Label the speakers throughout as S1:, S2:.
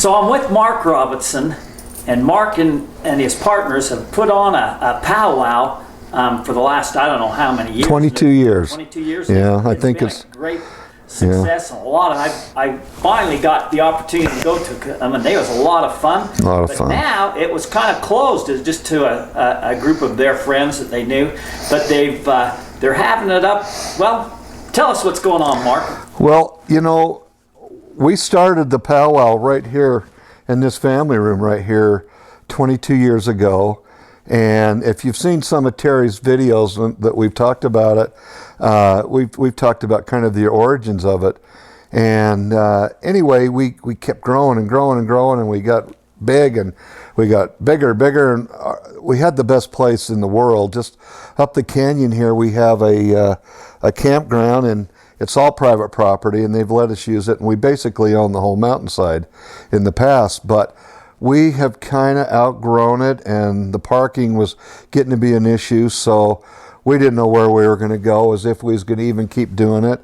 S1: So I'm with Mark Robinson, and Mark and his partners have put on a powwow for the last, I don't know how many years.
S2: 22 years.
S1: 22 years.
S2: Yeah, I think
S1: it's great success. And a lot of, I finally got the opportunity to go to them, and they was a lot of fun.
S2: A lot of fun.
S1: Now it was kind of closed as just to a group of their friends that they knew, but they're having it up. Well, tell us what's going on, Mark.
S2: Well, you know, we started the powwow right here in this family room right here 22 years ago. And if you've seen some of Terry's videos that we've talked about it, we've talked about kind of the origins of it. And anyway, we kept growing and growing and growing, and we got big, and we got bigger and bigger, and we had the best place in the world. Just up the canyon here, we have a campground, and it's all private property, and they've let us use it, and we basically own the whole mountainside in the past. But we have kind of outgrown it, and the parking was getting to be an issue, so we didn't know where we were going to go, as if we was going to even keep doing it.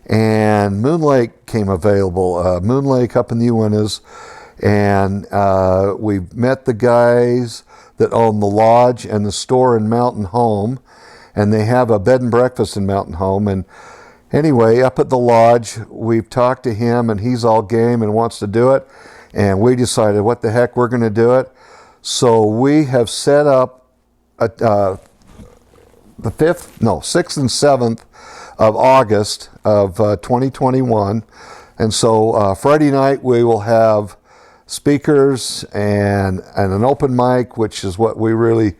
S2: And Moon Lake came available, Moon Lake up in the Uintas, and we met the guys that own the lodge and the store in Mountain Home, and they have a bed and breakfast in Mountain Home. And anyway, up at the lodge, we've talked to him, and he's all game and wants to do it. And we decided, what the heck, we're going to do it. So we have set up the 6th and 7th of August of 2021. And so Friday night we will have speakers and an open mic, which is what we really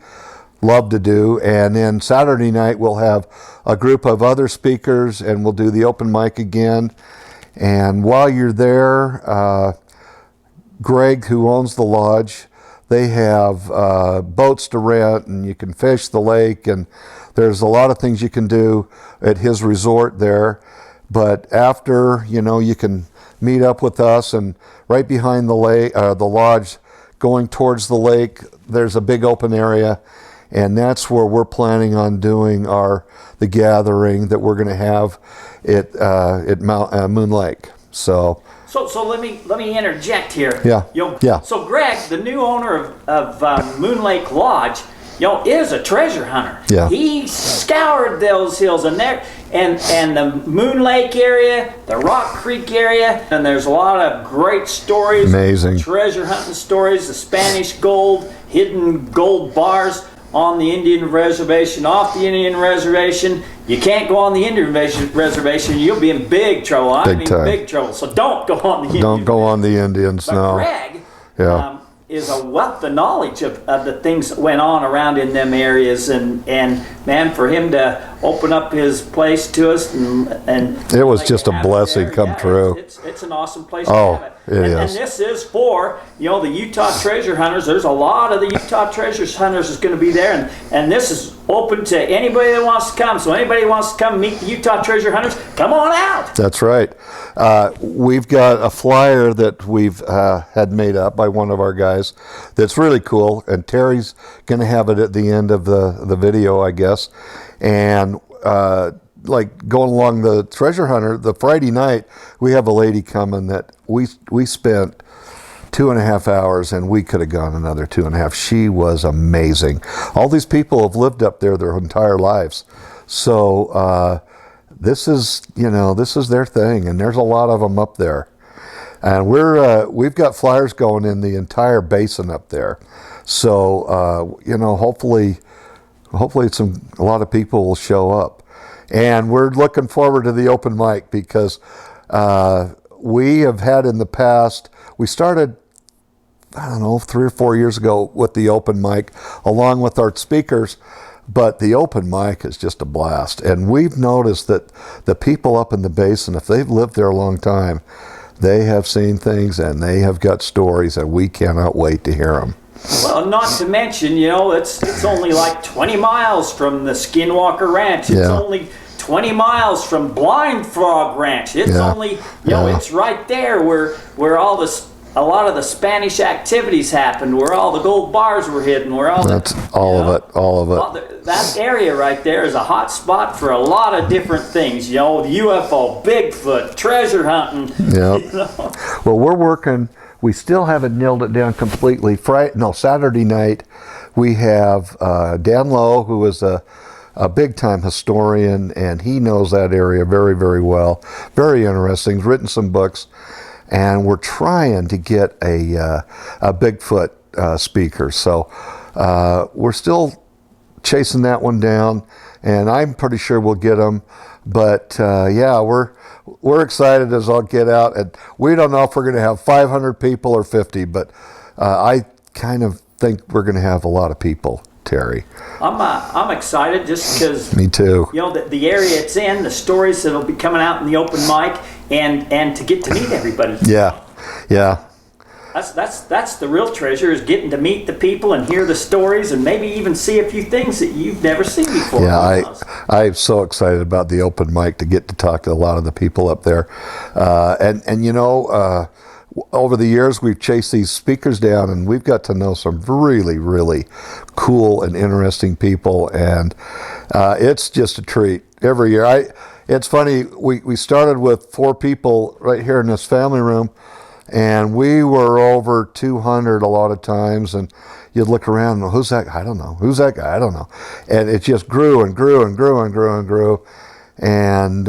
S2: love to do. And then Saturday night we'll have a group of other speakers, and we'll do the open mic again. And while you're there, Greg, who owns the lodge, they have boats to rent, and you can fish the lake, and there's a lot of things you can do at his resort there. But after, you know, you can meet up with us, and right behind the lake, the lodge, going towards the lake, there's a big open area, and that's where we're planning on doing the gathering that we're going to have at Moon Lake. So let me interject here. Yeah. Yeah.
S1: So Greg, the new owner of Moon Lake Lodge, is a treasure hunter.
S2: Yeah.
S1: He scoured those hills and the Moon Lake area, the Rock Creek area, and there's a lot of great stories.
S2: Amazing.
S1: Treasure hunting stories, the Spanish gold, hidden gold bars on the Indian reservation, off the Indian reservation. You can't go on the Indian reservation. You'll be in big trouble. I mean, big trouble. So don't go on the Indians.
S2: Don't go on the Indians,
S1: but
S2: no.
S1: Greg is a wealth of knowledge of the things that went on around in them areas, and man, for him to open up his place to us, and
S2: it was just a blessing come true.
S1: It's an awesome place to have it. And this is for the Utah treasure hunters. There's a lot of the Utah treasure hunters is going to be there, and this is open to anybody that wants to come. So anybody who wants to come meet the Utah treasure hunters, come on out.
S2: That's right. We've got a flyer that we've had made up by one of our guys that's really cool, and Terry's going to have it at the end of the video, I guess. And like going along the treasure hunter, the Friday night, we have a lady coming that we spent 2.5 hours, and we could have gone another 2.5. She was amazing. All these people have lived up there their entire lives. So this is their thing, and there's a lot of them up there. And we've got flyers going in the entire basin up there. So hopefully a lot of people will show up. And we're looking forward to the open mic, because we have had in the past, we started, 3 or 4 years ago with the open mic along with our speakers, but the open mic is just a blast. And we've noticed that the people up in the basin, if they've lived there a long time, they have seen things and they have got stories, and we cannot wait to hear them.
S1: Well, not to mention, it's only like 20 miles from the Skinwalker Ranch. It's only 20 miles from Blind Frog Ranch. It's only, it's right there where a lot of the Spanish activities happened, where all the gold bars were hidden, where all
S2: of it.
S1: That area right there is a hot spot for a lot of different things. UFO, Bigfoot, treasure hunting.
S2: Yeah. Well, we're working we still haven't nailed it down completely. Saturday night, we have Dan Lowe, who is a big-time historian, and he knows that area very, very well. Very interesting. He's written some books, and we're trying to get a Bigfoot speaker. So we're still chasing that one down, and I'm pretty sure we'll get him. But yeah, we're excited as I'll get out, and we don't know if we're going to have 500 people or 50, but I kind of think we're going to have a lot of people, Terry.
S1: I'm excited just because.
S2: Me too.
S1: You know, the area it's in, the stories that'll be coming out in the open mic, and to get to meet everybody.
S2: Yeah, yeah.
S1: That's the real treasure, is getting to meet the people and hear the stories and maybe even see a few things that you've never seen before.
S2: Yeah, I'm so excited about the open mic to get to talk to a lot of the people up there. And you know, over the years we've chased these speakers down, and we've got to know some really, really cool and interesting people, and it's just a treat every year. It's funny, we started with 4 people right here in this family room, and we were over 200 a lot of times, and you'd look around and who's that guy? I don't know. Who's that guy? I don't know. And it just grew and grew and grew and grew and grew. And,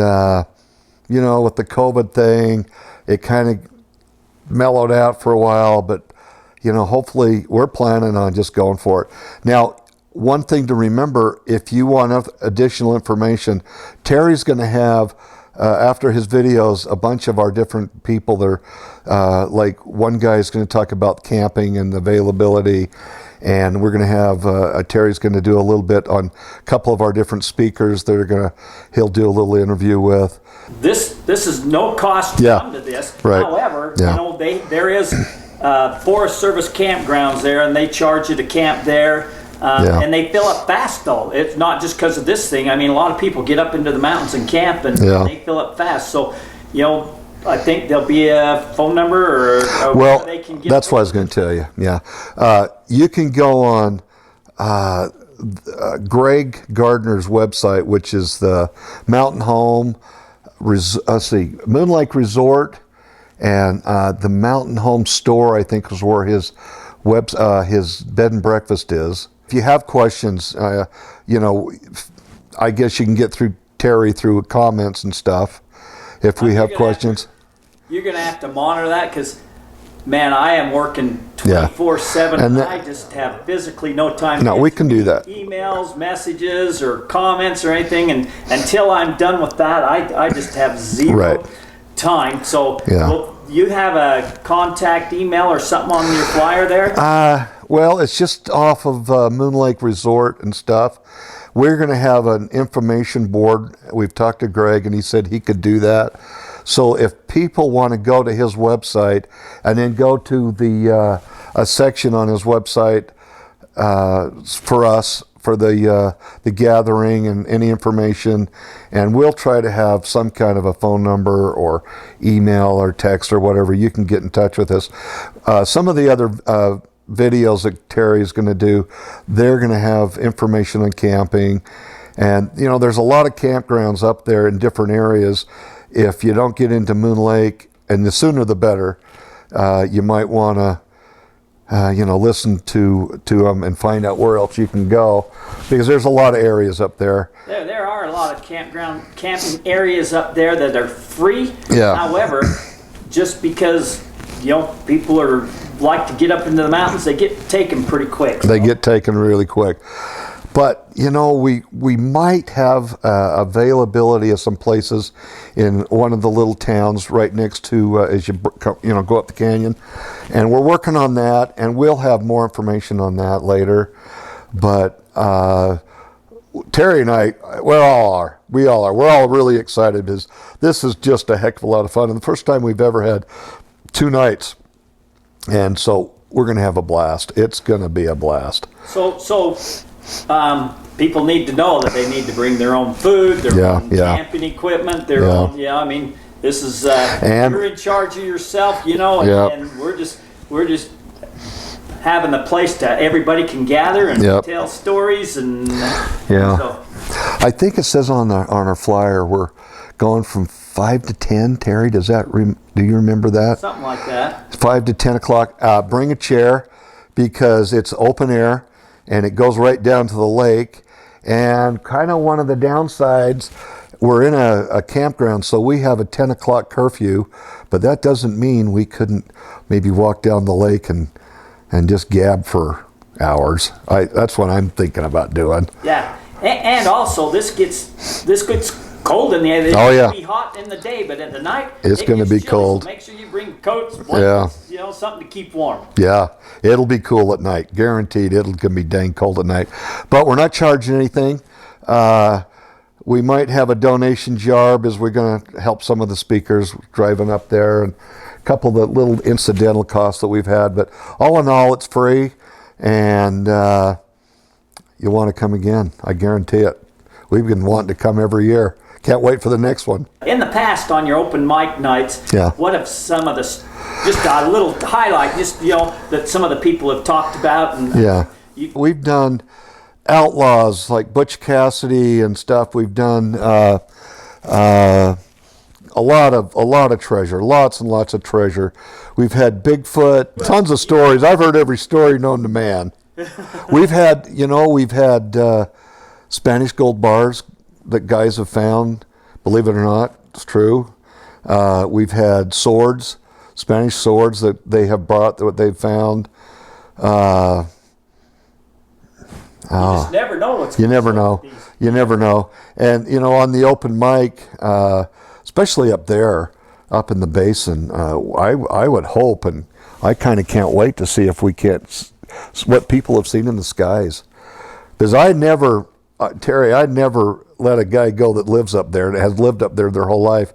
S2: you know, with the COVID thing, it kind of mellowed out for a while, but, you know, hopefully we're planning on just going for it. Now, one thing to remember, if you want additional information, Terry's going to have, after his videos, a bunch of our different people there. Like one guy's going to talk about camping and availability, and we're going to have Terry's going to do a little bit on a couple of our different speakers that he'll do a little interview with.
S1: This is no cost to come to this.
S2: Right.
S1: However, you know, there is Forest Service campgrounds there, and they charge you to camp there. And they fill up fast, though. It's not just because of this thing. I mean, a lot of people get up into the mountains and camp, and they fill up fast. So, you know, I think there'll be a phone number or
S2: well,
S1: they can get.
S2: That's what I was going to tell you. Yeah, you can go on Greg Gardner's website, which is the Mountain Home. Moon Lake Resort, and the Mountain Home Store, I think, is where his bed and breakfast is. If you have questions, you know, I guess you can get through Terry through comments and stuff. If we have questions,
S1: you're going to have to monitor that, because, man, I am working 24/7, and I just have physically no time.
S2: No, we can do that.
S1: Emails, messages, or comments or anything, and until I'm done with that, I just have zero time. So, will you have a contact email or something on your flyer there?
S2: Well, it's just off of Moon Lake Resort and stuff. We're going to have an information board. We've talked to Greg, and he said he could do that. So if people want to go to his website and then go to the a section on his website for us, for the gathering and any information, and we'll try to have some kind of a phone number or email or text or whatever. You can get in touch with us. Some of the other videos that Terry's going to do, they're going to have information on camping, and you know, there's a lot of campgrounds up there in different areas. If you don't get into Moon Lake, and the sooner the better, you might want to you know, listen to them and find out where else you can go, because there's a lot of areas up there.
S1: There are a lot of camping areas up there that are free.
S2: Yeah.
S1: However, just because, you know, people like to get up into the mountains, they get taken pretty quick.
S2: They get taken really quick. But, you know, we might have availability of some places in one of the little towns right next to, as you know, go up the canyon. And we're working on that, and we'll have more information on that later. But Terry and I, we all are. We're all really excited, because this is just a heck of a lot of fun. And the first time we've ever had 2 nights. And so we're going to have a blast. It's going to be a blast.
S1: So people need to know that they need to bring their own food, their own camping equipment, their own. Yeah, I mean, this is you're in charge of yourself, you know, and we're just having a place to everybody can gather and tell stories and.
S2: So. I think it says on our flyer we're going from 5 to 10. Terry, do you remember that?
S1: Something like that.
S2: 5 to 10 o'clock. Bring a chair because it's open air and it goes right down to the lake. And kind of one of the downsides, we're in a campground, so we have a 10 o'clock curfew, but that doesn't mean we couldn't maybe walk down the lake and just gab for hours. That's what I'm thinking about doing.
S1: Yeah, and also this gets cold in the air. It's going to be hot in the day, but in the night
S2: it's going to be
S1: chilly,
S2: cold.
S1: So make sure you bring coats, blankets, something to keep warm.
S2: Yeah, it'll be cool at night. Guaranteed, it'll gonna be dang cold at night. But we're not charging anything. We might have a donation jar because we're going to help some of the speakers driving up there and a couple of the little incidental costs that we've had. But all in all, it's free, and you'll want to come again. I guarantee it. We've been wanting to come every year. Can't wait for the next one.
S1: In the past, on your open mic nights, what have some of the, just a little highlight, that some of the people have talked about? And,
S2: we've done outlaws like Butch Cassidy and stuff. We've done a lot of treasure, lots and lots of treasure. We've had Bigfoot, tons of stories. I've heard every story known to man. We've had Spanish gold bars that guys have found. Believe it or not, it's true. We've had swords, Spanish swords that they have brought that they've found.
S1: You just never know what's going
S2: on. You never know. And, on the open mic, especially up there, up in the basin, I would hope, and I kind of can't wait to see if we can't, what people have seen in the skies. Because Terry, I'd never let a guy go that lives up there, that has lived up there their whole life,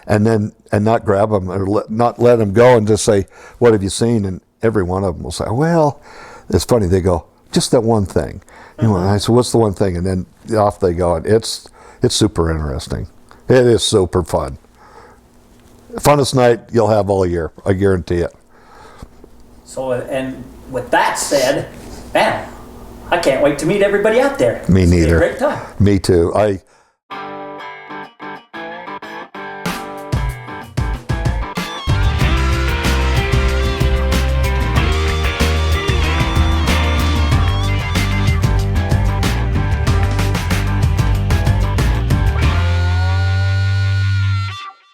S2: and not grab him or not let him go and just say, what have you seen? And every one of them will say, well, it's funny. They go, just that one thing. And I said, what's the one thing? And then off they go. And it's super interesting. It is super fun. Funnest night you'll have all year. I guarantee it.
S1: So, and with that said, man, I can't wait to meet everybody out there.
S2: Me neither.
S1: It's a great time.
S2: Me too.